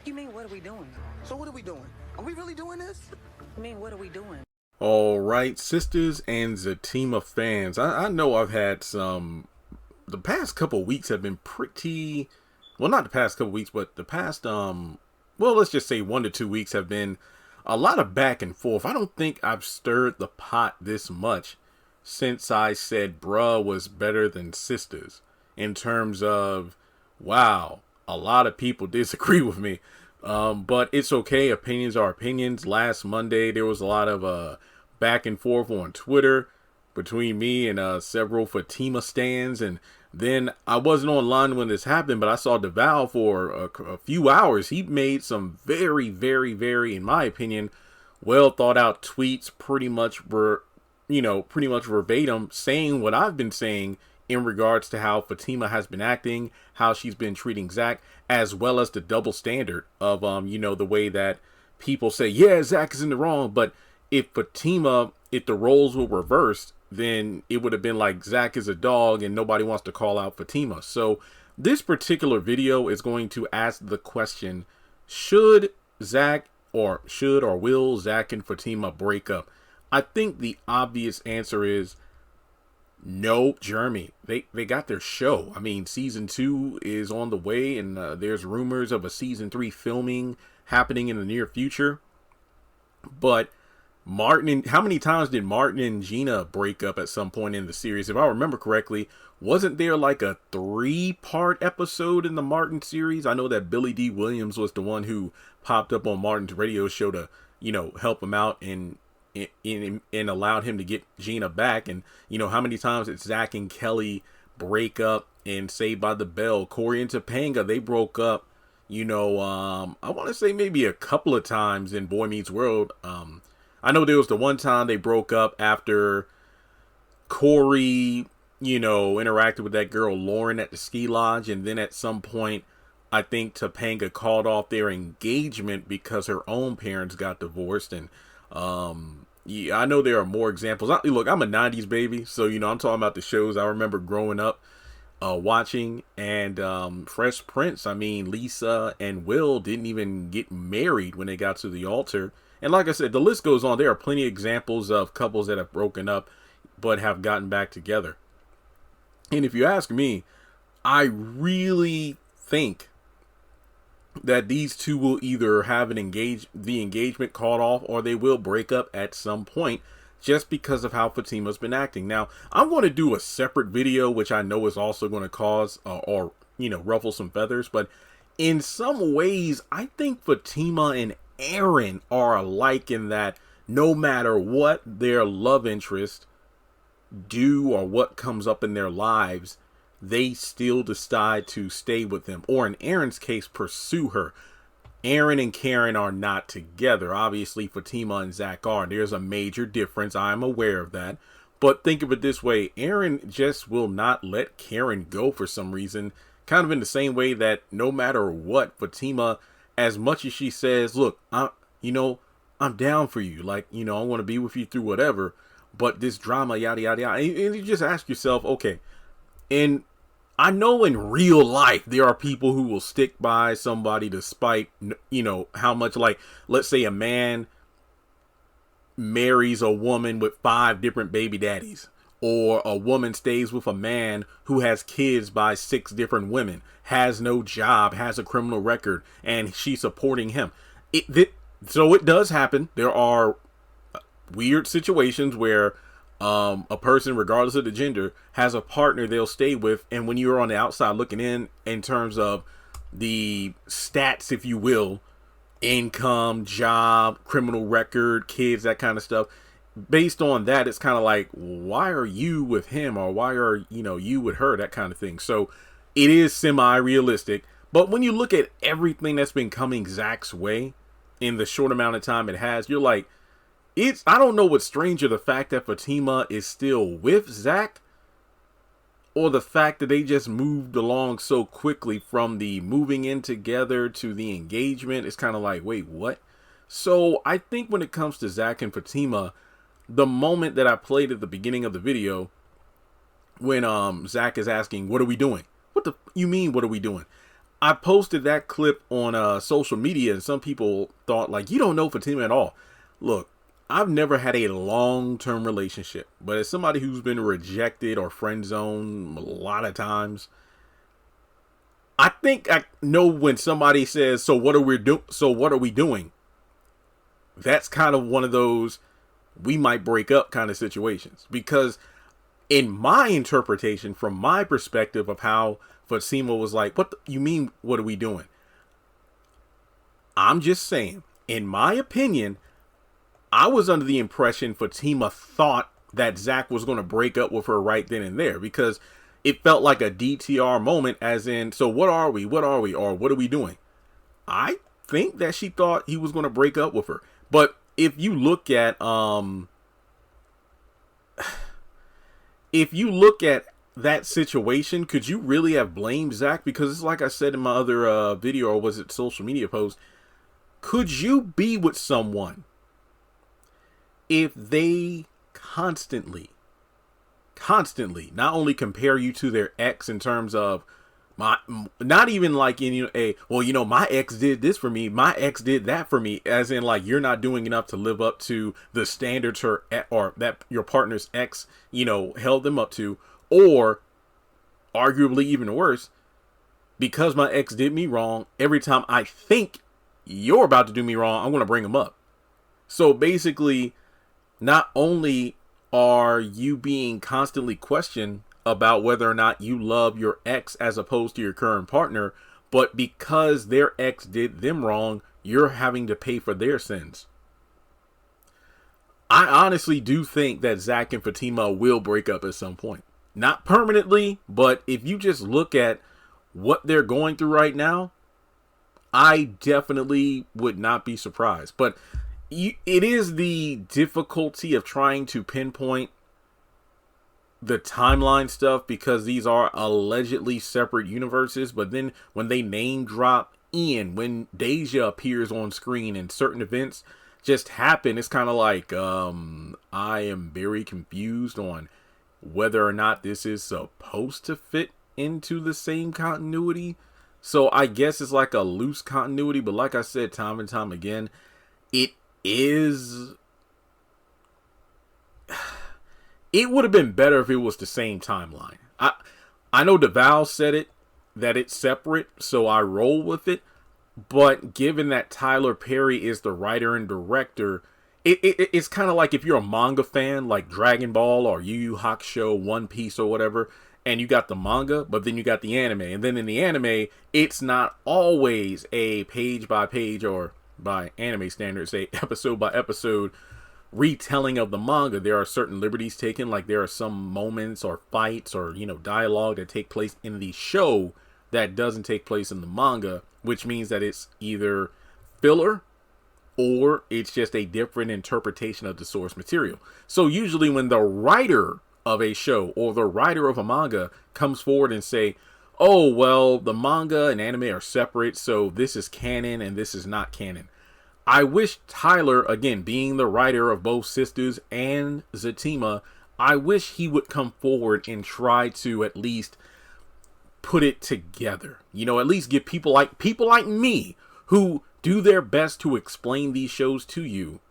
You mean, what are we doing? So what are we doing? Are we really doing this? I mean, what are we doing? All right, Sisters and Zatima fans. I know I've had some. The past couple weeks have been pretty. Well, not the past couple weeks, but the past well, let's just say 1 to 2 weeks have been a lot of back and forth. I don't think I've stirred the pot this much since I said bruh was better than Sisters. In terms of, wow, a lot of people disagree with me. But it's okay. Opinions are opinions. Last Monday, there was a lot of back and forth on Twitter between me and several Fatima stands. And then I wasn't online when this happened, but I saw DeVal for a few hours. He made some very, very, very, in my opinion, well thought out tweets, pretty much verbatim, saying what I've been saying in regards to how Fatima has been acting, how she's been treating Zach, as well as the double standard of, the way that people say, yeah, Zach is in the wrong. But if the roles were reversed, then it would have been like Zach is a dog and nobody wants to call out Fatima. So this particular video is going to ask the question, should or will Zach and Fatima break up? I think the obvious answer is no, Jeremy. They got their show. I mean, season 2 is on the way, and there's rumors of a season 3 filming happening in the near future. But how many times did Martin and Gina break up at some point in the series? If I remember correctly, wasn't there like a 3-part episode in the Martin series? I know that Billy D. Williams was the one who popped up on Martin's radio show to, help him out and allowed him to get Gina back. And how many times did Zach and Kelly break up in Saved by the Bell? Corey and Topanga, they broke up, I want to say maybe a couple of times in Boy Meets World. I know there was the one time they broke up after Corey, interacted with that girl Lauren at the ski lodge, and then at some point I think Topanga called off their engagement because her own parents got divorced. And yeah, I know there are more examples. Look, I'm a 90s baby, so I'm talking about the shows I remember growing up watching. And Fresh Prince, I mean, Lisa and Will didn't even get married when they got to the altar. And like I said, the list goes on. There are plenty of examples of couples that have broken up but have gotten back together. And if you ask me, I really think that these two will either have the engagement called off, or they will break up at some point, just because of how Fatima's been acting. Now, I'm going to do a separate video, which I know is also going to cause or ruffle some feathers. But in some ways, I think Fatima and Aaron are alike in that no matter what their love interest do or what comes up in their lives, they still decide to stay with them, or in Aaron's case, pursue her. Aaron and Karen are not together. Obviously, Fatima and Zach are. There's a major difference. I'm aware of that. But think of it this way. Aaron just will not let Karen go for some reason. Kind of in the same way that no matter what, Fatima, as much as she says, look, I'm down for you. Like, I want to be with you through whatever. But this drama, yada, yada, yada. And you just ask yourself, okay, and I know in real life there are people who will stick by somebody despite, how much, like, let's say a man marries a woman with 5 different baby daddies, or a woman stays with a man who has kids by 6 different women, has no job, has a criminal record, and she's supporting him. So it does happen. There are weird situations where a person, regardless of the gender, has a partner they'll stay with, and when you're on the outside looking in terms of the stats, if you will, income, job, criminal record, kids, that kind of stuff, based on that, it's kind of like, why are you with him, or why are you with her, that kind of thing. So it is semi-realistic. But when you look at everything that's been coming Zach's way in the short amount of time it has, you're like, I don't know what's stranger, the fact that Fatima is still with Zach, or the fact that they just moved along so quickly from the moving in together to the engagement. It's kind of like, wait, what? So I think when it comes to Zach and Fatima, the moment that I played at the beginning of the video, when Zach is asking, what are we doing? What you mean, what are we doing? I posted that clip on social media, and some people thought like, you don't know Fatima at all. Look, I've never had a long-term relationship, but as somebody who's been rejected or friend zoned a lot of times, I think I know when somebody says, "So what are we doing?" That's kind of one of those we might break up kind of situations, because in my interpretation, from my perspective of how Fatima was like, you mean, what are we doing? I'm just saying, in my opinion, I was under the impression Fatima thought that Zach was going to break up with her right then and there, because it felt like a DTR moment, as in, so what are we? Or what are we doing? I think that she thought he was going to break up with her. But if you look at that situation, could you really have blamed Zach? Because it's like I said in my other video, or was it social media post, could you be with someone if they constantly not only compare you to their ex in terms of not even like in my ex did this for me, my ex did that for me, as in like you're not doing enough to live up to the standards or that your partner's ex held them up to, or arguably even worse, because my ex did me wrong, every time I think you're about to do me wrong, I'm going to bring him up. So basically, not only are you being constantly questioned about whether or not you love your ex as opposed to your current partner, but because their ex did them wrong, you're having to pay for their sins. I honestly do think that Zach and Fatima will break up at some point. Not permanently, but if you just look at what they're going through right now, I definitely would not be surprised. But it is the difficulty of trying to pinpoint the timeline stuff, because these are allegedly separate universes. But then when they name drop Ian, when Deja appears on screen and certain events just happen, it's kind of like I am very confused on whether or not this is supposed to fit into the same continuity. So I guess it's like a loose continuity, but like I said time and time again, it would have been better if it was the same timeline. I know DeVal said it, that it's separate, so I roll with it. But given that Tyler Perry is the writer and director, it's kind of like if you're a manga fan, like Dragon Ball or Yu Yu Hakusho, One Piece or whatever, and you got the manga, but then you got the anime. And then in the anime, it's not always a page by page, or by anime standards, a episode by episode retelling of the manga. There are certain liberties taken, like there are some moments or fights or dialogue that take place in the show that doesn't take place in the manga, which means that it's either filler or it's just a different interpretation of the source material. So usually when the writer of a show or the writer of a manga comes forward and say, oh, well, the manga and anime are separate, so this is canon and this is not canon, I wish Tyler, again, being the writer of both Sistas and Zatima, I wish he would come forward and try to at least put it together. At least give people like me, who do their best to explain these shows to you,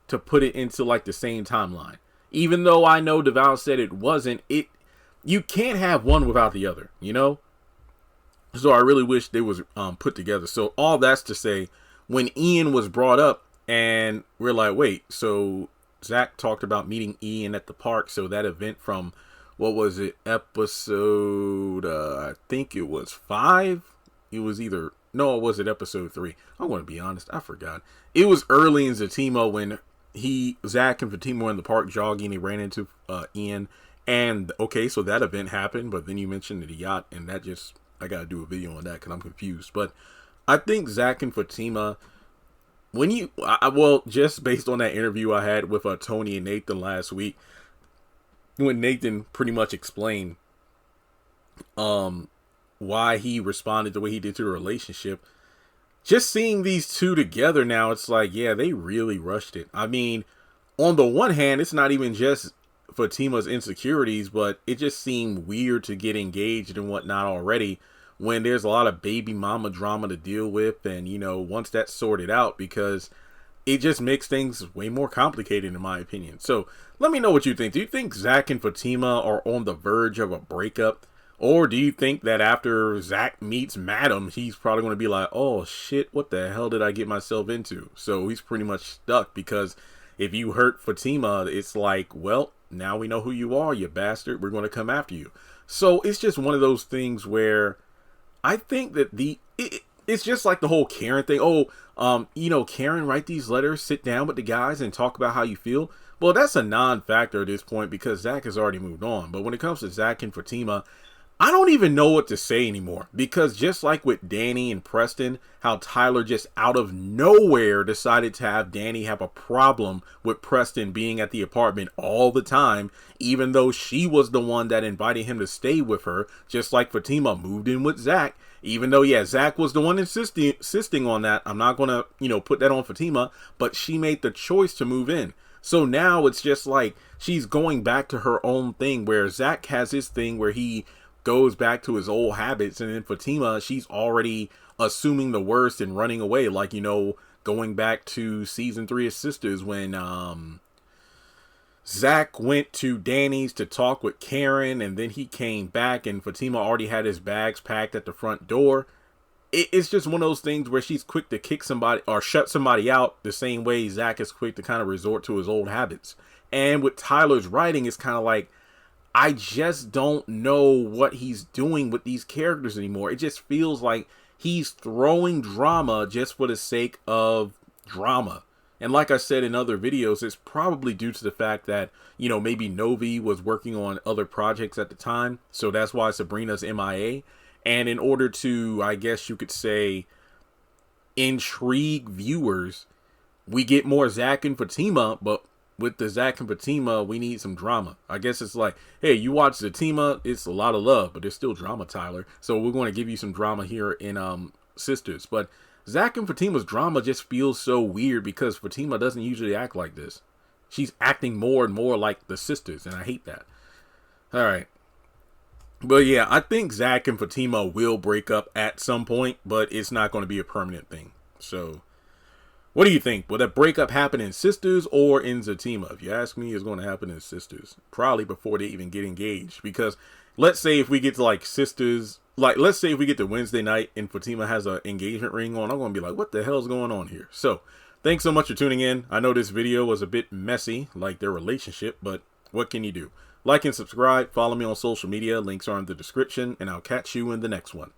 to put it into like the same timeline. Even though I know DeVal said it wasn't, you can't have one without the other, So I really wish they was put together. So all that's to say, when Ian was brought up and we're like, wait, so Zach talked about meeting Ian at the park. So that event from, what was it, episode, I think it was 5. It was either, no, it wasn't episode 3. I'm going to be honest, I forgot. It was early in Zatima when Zach and Fatima were in the park jogging. He ran into Ian. And okay, so that event happened, but then you mentioned the yacht, and that just, I got to do a video on that because I'm confused. But I think Zach and Fatima, just based on that interview I had with Tony and Nathan last week, when Nathan pretty much explained why he responded the way he did to the relationship, just seeing these two together now, it's like, yeah, they really rushed it. I mean, on the one hand, it's not even just Fatima's insecurities, but it just seemed weird to get engaged and whatnot already when there's a lot of baby mama drama to deal with, and you know, once that's sorted out, because it just makes things way more complicated in my opinion. So let me know what you think. Do you think Zach and Fatima are on the verge of a breakup? Or do you think that after Zach meets Madam, he's probably going to be like, oh shit, what the hell did I get myself into? So he's pretty much stuck, because if you hurt Fatima, it's like, well, now we know who you are, you bastard. We're going to come after you. So it's just one of those things where I think that it's just like the whole Karen thing. Oh, you know, Karen, write these letters, sit down with the guys and talk about how you feel. Well, that's a non-factor at this point, because Zach has already moved on. But when it comes to Zach and Fatima, I don't even know what to say anymore, because just like with Danny and Preston, how Tyler just out of nowhere decided to have Danny have a problem with Preston being at the apartment all the time, even though she was the one that invited him to stay with her, just like Fatima moved in with Zach, even though, yeah, Zach was the one insisting on that. I'm not going to, you know, put that on Fatima, but she made the choice to move in. So now it's just like she's going back to her own thing, where Zach has his thing where he goes back to his old habits, and then Fatima, she's already assuming the worst and running away, like, you know, going back to season 3 of Sistas, when Zach went to Danny's to talk with Karen, and then he came back and Fatima already had his bags packed at the front door. It's just one of those things where she's quick to kick somebody or shut somebody out, the same way Zach is quick to kind of resort to his old habits. And with Tyler's writing, it's kind of like, I just don't know what he's doing with these characters anymore. It just feels like he's throwing drama just for the sake of drama. And like I said in other videos, it's probably due to the fact that, you know, maybe Novi was working on other projects at the time. So that's why Sabrina's MIA. And in order to, I guess you could say, intrigue viewers, we get more Zach and Fatima, but with the Zach and Fatima, we need some drama. I guess it's like, hey, you watch Zatima, it's a lot of love, but there's still drama, Tyler. So we're going to give you some drama here in Sistas. But Zach and Fatima's drama just feels so weird, because Fatima doesn't usually act like this. She's acting more and more like the sisters, and I hate that. All right. But yeah, I think Zach and Fatima will break up at some point, but it's not going to be a permanent thing. So what do you think? Will that breakup happen in Sistas or in Zatima? If you ask me, it's going to happen in Sistas. Probably before they even get engaged. Because let's say if we get to like Sistas, like let's say if we get to Wednesday night and Fatima has an engagement ring on, I'm going to be like, what the hell is going on here? So thanks so much for tuning in. I know this video was a bit messy, like their relationship, but what can you do? Like and subscribe. Follow me on social media. Links are in the description, and I'll catch you in the next one.